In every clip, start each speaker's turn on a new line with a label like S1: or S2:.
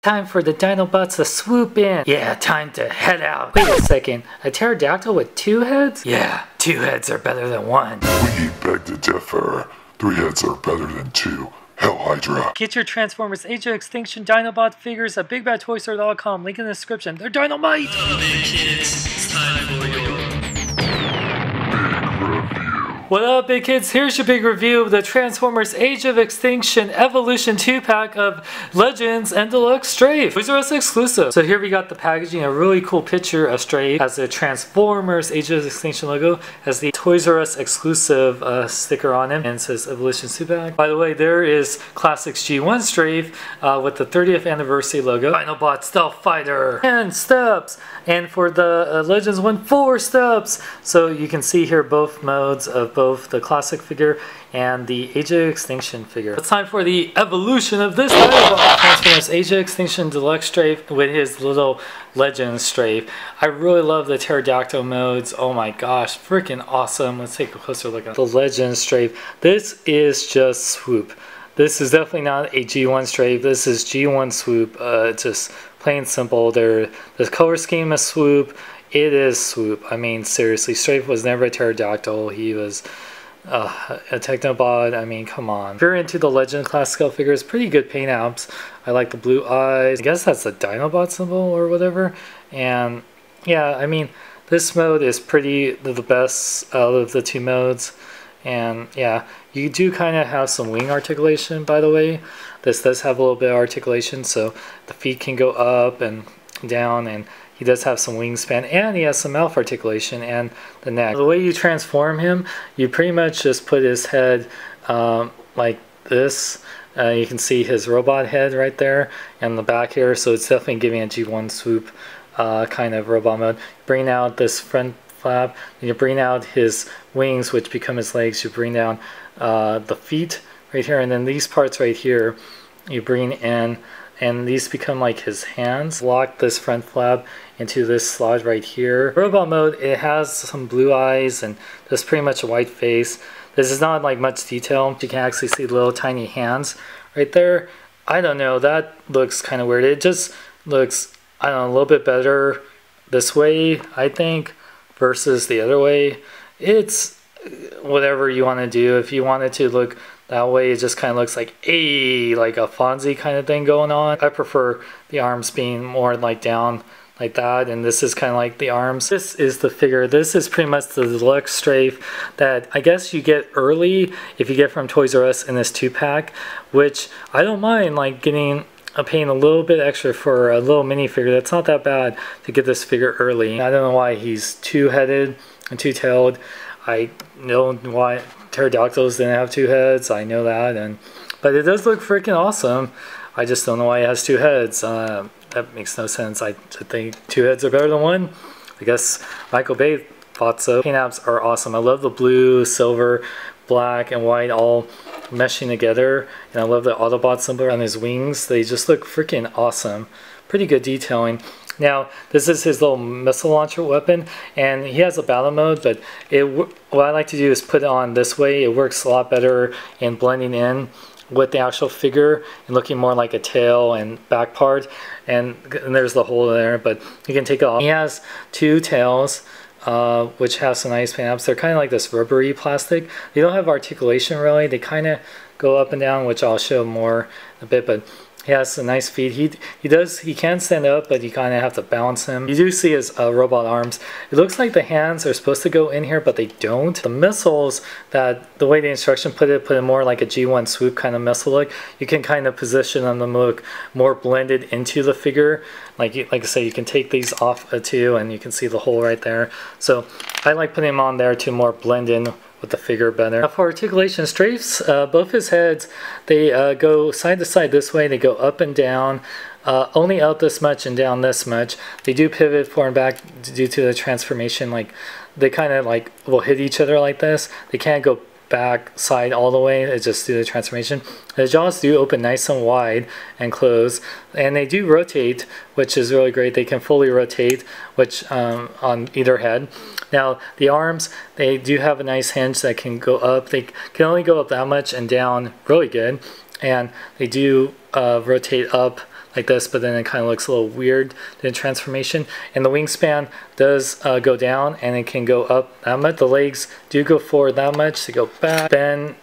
S1: Time for the Dinobots to swoop in. Yeah, time to head out. Wait a second, a pterodactyl with 2 heads? Yeah, 2 heads are better than 1.
S2: We beg to differ. 3 heads are better than 2. Hell Hydra.
S1: Get your Transformers Age of Extinction Dinobot figures at BigBadToyStore.com. Link in the description. They're dynamite!
S3: Hello there, kids. It's time for your
S1: What up, big kids? Here's your big review of the Transformers Age of Extinction Evolution 2-pack of Legends and Deluxe Strafe. These are us exclusive. So here we got the packaging, a really cool picture of Strafe. Has the Transformers Age of Extinction logo, has the Toys R Us exclusive sticker on him, and it says Evolution 2-pack. By the way, there is Classics G1 Strafe with the 30th anniversary logo. Dinobot Stealth Fighter, 10 steps. And for the Legends one, 4 steps. So you can see here both modes of both the classic figure and the Age of Extinction figure. It's time for the evolution of this Dinobot. Transformers Age of Extinction Deluxe Strafe with his little Legend Strafe. I really love the pterodactyl modes. Oh my gosh, freaking awesome. Let's take a closer look at the Legend Strafe. This is just swoop. This is definitely not a G1 Strafe. This is G1 swoop. Just plain simple. The color scheme is swoop. It is swoop. I mean, seriously, Strafe was never a pterodactyl. He was a Technobot. I mean, come on. If you're into the Legend class scale figures, pretty good paint apps. I like the blue eyes. I guess that's the Dinobot symbol or whatever. And yeah, I mean, this mode is pretty the best out of the 2 modes. And yeah, you do kind of have some wing articulation, by the way. This does have a little bit of articulation, so the feet can go up and down, and he does have some wingspan, and he has some mouth articulation and the neck. The way you transform him, you pretty much just put his head like this. You can see his robot head right there and the back here, so it's definitely giving a G1 swoop kind of robot mode. Bring out this front flap, and you bring out his wings, which become his legs. You bring down the feet right here, and then these parts right here you bring in, and these become like his hands. Lock this front flap into this slot right here. Robot mode, it has some blue eyes and just pretty much a white face. This is not like much detail. You can actually see little tiny hands right there. I don't know, that looks kind of weird. It just looks, I don't know, a little bit better this way, I think, versus the other way. It's whatever you want to do. If you want it to look that way, it just kind of looks like like a Fonzie kind of thing going on. I prefer the arms being more like down like that, and this is kind of like the arms. This is the figure. This is pretty much the Deluxe Strafe that I guess you get early if you get from Toys R Us in this 2-pack, which I don't mind like paying a little bit extra for a little minifigure. That's not that bad to get this figure early. I don't know why he's 2-headed and 2-tailed. I know why pterodactyls didn't have 2 heads. I know that, but it does look freaking awesome. I just don't know why it has 2 heads. That makes no sense. I think 2 heads are better than 1. I guess Michael Bay thought so. Paint apps are awesome. I love the blue, silver, black, and white all meshing together, and I love the Autobot symbol on his wings. They just look freaking awesome. Pretty good detailing. Now, this is his little missile launcher weapon, and he has a battle mode, but what I like to do is put it on this way. It works a lot better in blending in with the actual figure and looking more like a tail and back part, and there's the hole there, but you can take it off. He has 2 tails, which have some nice paint apps. They're kind of like this rubbery plastic. They don't have articulation really. They kind of go up and down, which I'll show more in a bit, but he has some nice feet. He can stand up, but you kind of have to balance him. You do see his robot arms. It looks like the hands are supposed to go in here, but they don't. The missiles, that the way the instruction put it more like a G1 swoop kind of missile look. You can kind of position them to look more blended into the figure. Like I say, you can take these off too, and you can see the hole right there. So I like putting them on there to more blend in with the figure better. Now for articulation, Strafe's, both his heads, they go side to side this way. They go up and down, only up this much and down this much. They do pivot forward and back due to the transformation. Like they kind of like will hit each other like this. They can't go back side all the way. It's just due to the transformation. The jaws do open nice and wide and close, and they do rotate, which is really great. They can fully rotate, which on either head. Now the arms, they do have a nice hinge that can go up. They can only go up that much and down really good, and they do rotate up like this, but then it kind of looks a little weird in transformation. And the wingspan does go down, and it can go up that much. The legs do go forward that much, to go back, bend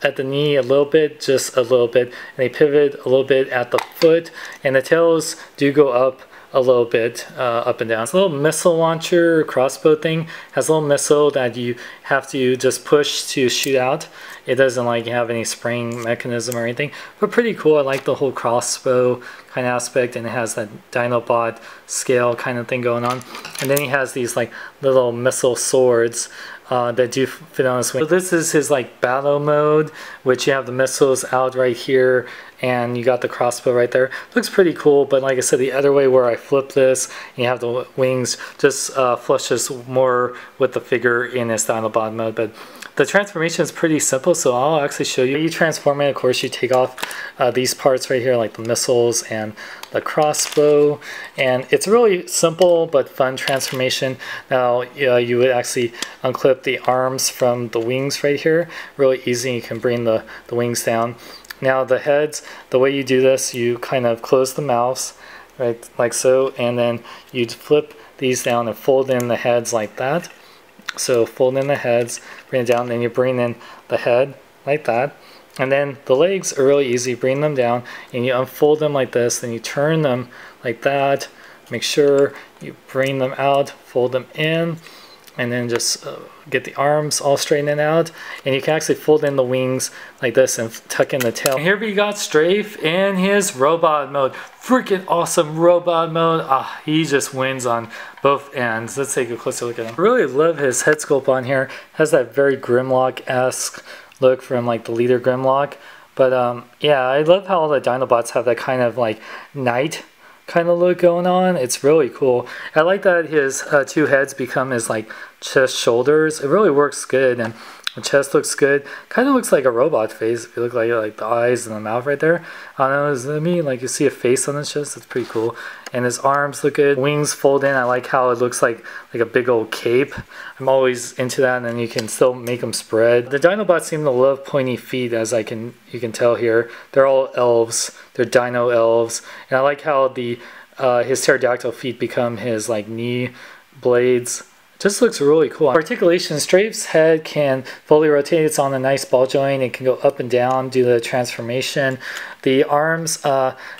S1: at the knee a little bit, just a little bit, and they pivot a little bit at the foot, and the tails do go up a little bit, up and down. It's a little missile launcher crossbow thing. Has a little missile that you have to just push to shoot out. It doesn't like have any spring mechanism or anything, but pretty cool. I like the whole crossbow kind of aspect, and it has that Dinobot scale kind of thing going on. And then he has these like little missile swords that do fit on his wing. So this is his like battle mode, which you have the missiles out right here, and you got the crossbow right there. Looks pretty cool, but like I said, the other way where I flip this, and you have the wings, just flushes more with the figure in his Dinobot mode. But the transformation is pretty simple, so I'll actually show you. You transform it, of course, you take off these parts right here, like the missiles and the crossbow, and it's really simple but fun transformation. Now, you would actually unclip the arms from the wings right here. Really easy, you can bring the wings down. Now the heads, the way you do this, you kind of close the mouths, right, like so, and then you'd flip these down and fold in the heads like that. So fold in the heads, bring it down, then you bring in the head like that. And then the legs are really easy. Bring them down and you unfold them like this, then you turn them like that. Make sure you bring them out, fold them in, and then just get the arms all straightened out. And you can actually fold in the wings like this and tuck in the tail. And here we got Strafe in his robot mode. Freaking awesome robot mode. He just wins on both ends. Let's take a closer look at him. I really love his head sculpt on here. Has that very Grimlock-esque look from like the leader Grimlock. But yeah, I love how all the Dinobots have that kind of like knight kind of look going on. It's really cool. I like that his two heads become his like chest, shoulders. It really works good, and the chest looks good. Kind of looks like a robot face if you look like the eyes and the mouth right there. I don't know, is that me? Like you see a face on his chest. It's pretty cool. And his arms look good. Wings fold in. I like how it looks like a big old cape. I'm always into that, and then you can still make them spread. The Dinobots seem to love pointy feet, as you can tell here. They're all elves. They're dino elves. And I like how his pterodactyl feet become his like knee blades. Just looks really cool. Articulation, Strafe's head can fully rotate. It's on a nice ball joint. It can go up and down, do the transformation. The arms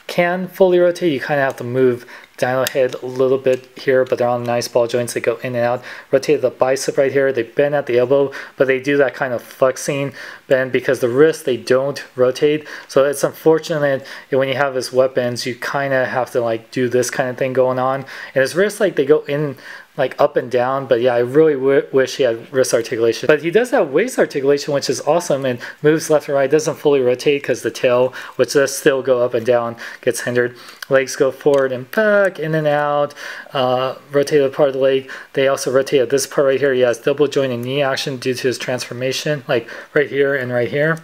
S1: can fully rotate. You kind of have to move Dino head a little bit here, but they're on nice ball joints. They go in and out. Rotate the bicep right here. They bend at the elbow, but they do that kind of flexing bend because the wrist, they don't rotate. So it's unfortunate when you have his weapons, you kind of have to like do this kind of thing going on. And his wrists, like they go in like up and down, but yeah, I really wish he had wrist articulation. But he does have waist articulation, which is awesome, and moves left and right. Doesn't fully rotate because the tail, which does still go up and down, gets hindered. Legs go forward and back, in and out. Rotate the part of the leg. They also rotate at this part right here. He has double joint and knee action due to his transformation, like right here and right here.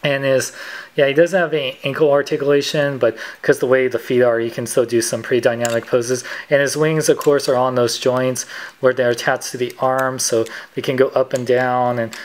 S1: And he doesn't have any ankle articulation, but because the way the feet are, you can still do some pretty dynamic poses. And his wings, of course, are on those joints where they're attached to the arms, so they can go up and down and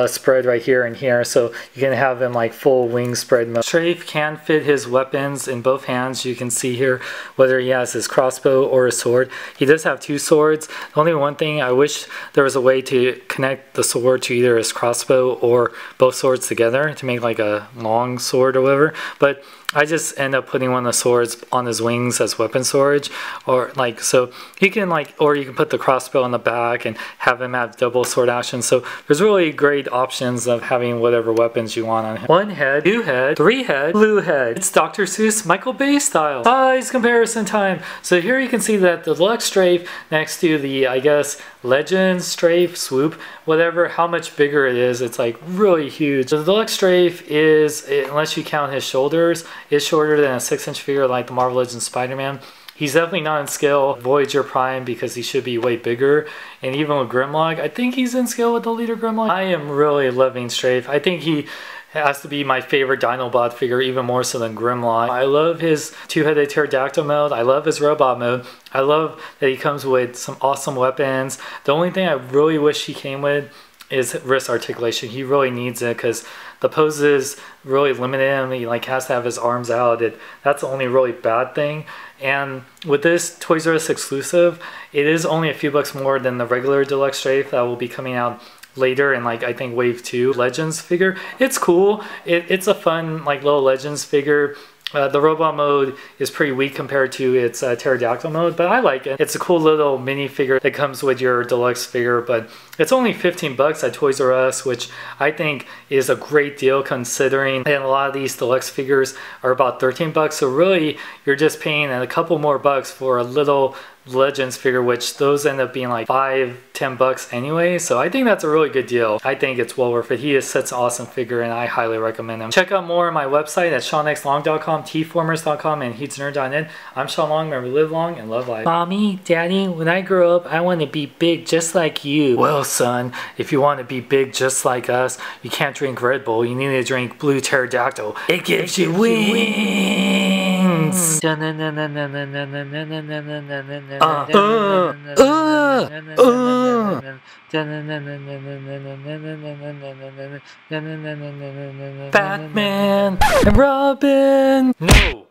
S1: spread right here and here. So you can have him like full wing spread mode. Strafe can fit his weapons in both hands. You can see here whether he has his crossbow or a sword. He does have two swords. The only one thing, I wish there was a way to connect the sword to either his crossbow or both swords together to make like a long sword or whatever, but I just end up putting one of the swords on his wings as weapon storage, or like, so he can like, or you can put the crossbow on the back and have him have double sword action. So there's really great options of having whatever weapons you want on him. One head, two head, three head, blue head. It's Dr. Seuss Michael Bay style. Size comparison time. So here you can see that the Deluxe Strafe next to the, I guess, Legend Strafe, Swoop, whatever, how much bigger it is. It's like really huge. So the Deluxe Strafe is, unless you count his shoulders, is shorter than a 6-inch figure like the Marvel Legends Spider-Man. He's definitely not in scale Voyager Prime because he should be way bigger. And even with Grimlock, I think he's in scale with the leader Grimlock. I am really loving Strafe. I think he has to be my favorite Dinobot figure, even more so than Grimlock. I love his two-headed pterodactyl mode. I love his robot mode. I love that he comes with some awesome weapons. The only thing I really wish he came with is wrist articulation. He really needs it because the poses really limit him. He like has to have his arms out. That's the only really bad thing. And with this Toys R Us exclusive, it is only a few bucks more than the regular Deluxe Strafe that will be coming out later in like I think wave 2 Legends figure. It's cool. It's a fun like little Legends figure. The robot mode is pretty weak compared to its pterodactyl mode, but I like it. It's a cool little mini figure that comes with your deluxe figure, but it's only 15 bucks at Toys R Us, which I think is a great deal considering that a lot of these deluxe figures are about 13 bucks. So really, you're just paying a couple more bucks for a little Legends figure, which those end up being like $5-10 bucks anyway. So I think that's a really good deal. I think it's well worth it. He is such an awesome figure and I highly recommend him. Check out more on my website at SeanXLong.com, tformers.com, and heatsnerd.net. I'm Sean Long. Remember, live long and love life. Mommy, Daddy, when I grow up, I want to be big just like you. Well, son, if you want to be big just like us, you can't drink Red Bull. You need to drink Blue Pterodactyl. It gives you wings. Batman and Robin. No.